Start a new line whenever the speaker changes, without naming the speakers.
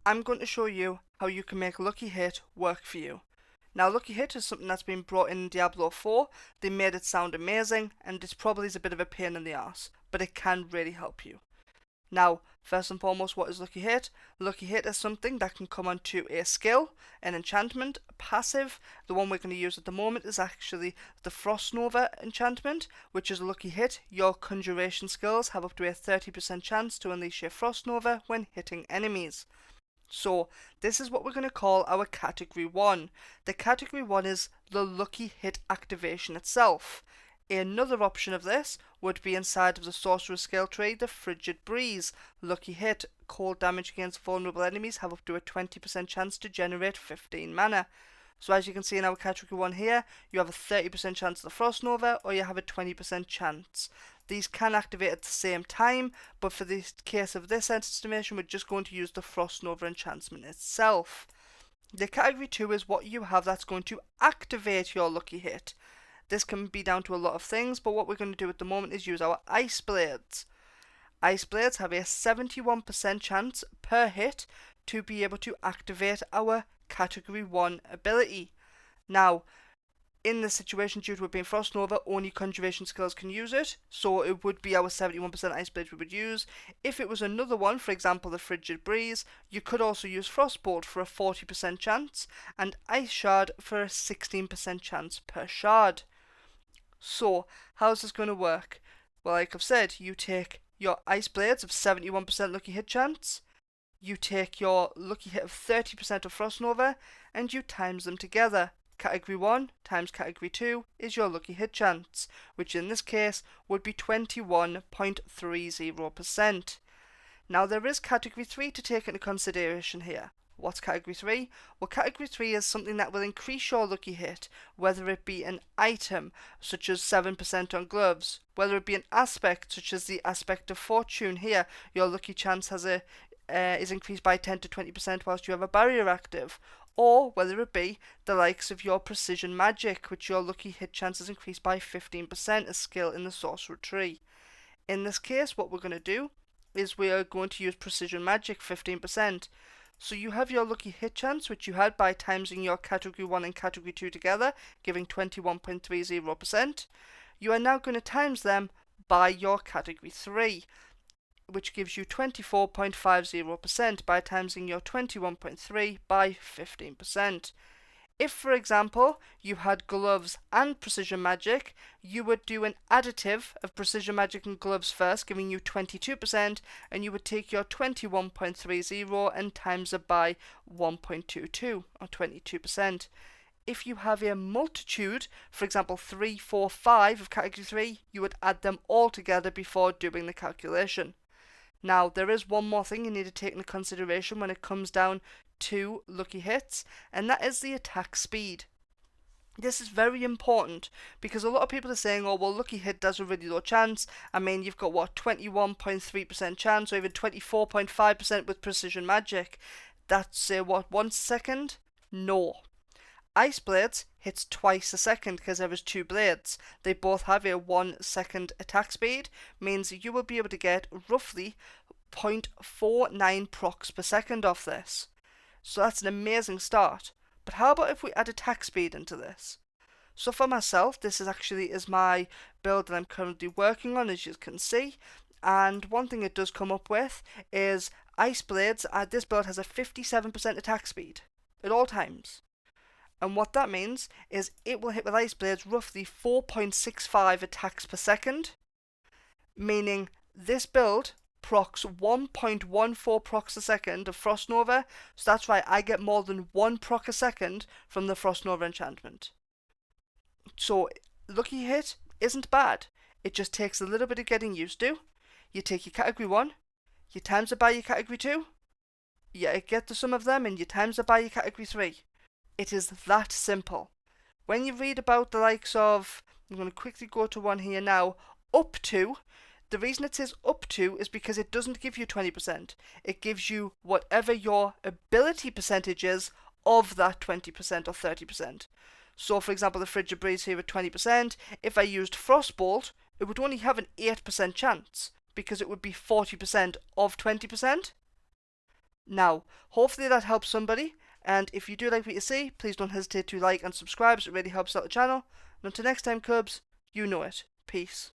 I'm going to show you how you can make Lucky Hit work for you. Now, Lucky Hit is something that's been brought in Diablo 4. They made it sound amazing, and it probably is a bit of a pain in the arse, but it can really help you. Now, first and foremost, what is Lucky Hit? Lucky Hit is something that can come onto a skill, an enchantment, a passive. The one we're going to use at the moment is actually the Frost Nova enchantment, which is a Lucky Hit. Your conjuration skills have up to a 30% chance to unleash a Frost Nova when hitting enemies. So, this is what we're going to call our Category 1. The Category 1 is the Lucky Hit activation itself. Another option of this would be inside of the Sorcerer skill tree, the Frigid Breeze. Lucky Hit, cold damage against vulnerable enemies have up to a 20% chance to generate 15 mana. So as you can see in our Category 1 here, you have a 30% chance of the Frost Nova, or you have a 20% chance. These can activate at the same time, but for the case of this estimation, we're just going to use the Frost Nova enchantment itself. The Category 2 is what you have that's going to activate your Lucky Hit. This can be down to a lot of things, but what we're going to do at the moment is use our Ice Blades. Ice Blades have a 71% chance per hit to be able to activate our Category 1 ability. Now, in this situation, due to it being Frost Nova, only conjuration skills can use it, so it would be our 71% Ice Blade we would use. If it was another one, for example the Frigid Breeze, you could also use Frostbolt for a 40% chance, and Ice Shard for a 16% chance per shard. So, how's this going to work? Well, like I've said, you take your Ice Blades of 71% Lucky Hit chance, you take your Lucky Hit of 30% of Frost Nova, and you times them together. Category 1 times Category 2 is your Lucky Hit chance, which in this case would be 21.30%. Now there is Category 3 to take into consideration here. What's Category 3? Well, Category 3 is something that will increase your Lucky Hit, whether it be an item, such as 7% on gloves, whether it be an aspect, such as the Aspect of Fortune here, your lucky chance has is increased by 10 to 20% whilst you have a barrier active, or whether it be the likes of your Precision Magic, which your Lucky Hit chance is increased by 15%, a skill in the Sorcerer tree. In this case, what we're going to do is we are going to use Precision Magic 15%. So you have your Lucky Hit chance, which you had by timesing your Category 1 and Category 2 together, giving 21.30%. You are now going to times them by your Category 3, which gives you 24.50% by timesing your 21.3 by 15%. If, for example, you had gloves and Precision Magic, you would do an additive of Precision Magic and gloves first, giving you 22%, and you would take your 21.30 and times it by 1.22, or 22%. If you have a multitude, for example 3, 4, 5 of Category 3, you would add them all together before doing the calculation. Now, there is one more thing you need to take into consideration when it comes down to Lucky Hits, and that is the attack speed. This is very important because a lot of people are saying, oh, well, Lucky Hit does a really low chance. I mean, you've got, what, 21.3% chance, or even 24.5% with Precision Magic. That's, what, 1 second? No. Ice Blades hits twice a second because there is 2 blades. They both have a 1 second attack speed, means you will be able to get roughly 0.49 procs per second off this. So that's an amazing start. But how about if we add attack speed into this? So for myself, this is actually my build that I'm currently working on, as you can see. And one thing it does come up with is Ice Blades. This build has a 57% attack speed at all times. And what that means is it will hit with Ice Blades roughly 4.65 attacks per second, meaning this build procs 1.14 procs a second of Frost Nova, so that's right, I get more than 1 proc a second from the Frost Nova enchantment. So Lucky Hit isn't bad, it just takes a little bit of getting used to. You take your Category 1, you times it by your Category 2, you get the sum of them and you times it by your Category 3. It is that simple. When you read about the likes of, I'm going to quickly go to one here now, up to, the reason it says up to is because it doesn't give you 20%. It gives you whatever your ability percentage is of that 20% or 30%. So for example, the Frigid Breeze here at 20%, if I used Frostbolt, it would only have an 8% chance, because it would be 40% of 20%. Now, hopefully that helps somebody, and if you do like what you see, please don't hesitate to like and subscribe, so it really helps out the channel. And until next time, Cubs, you know it. Peace.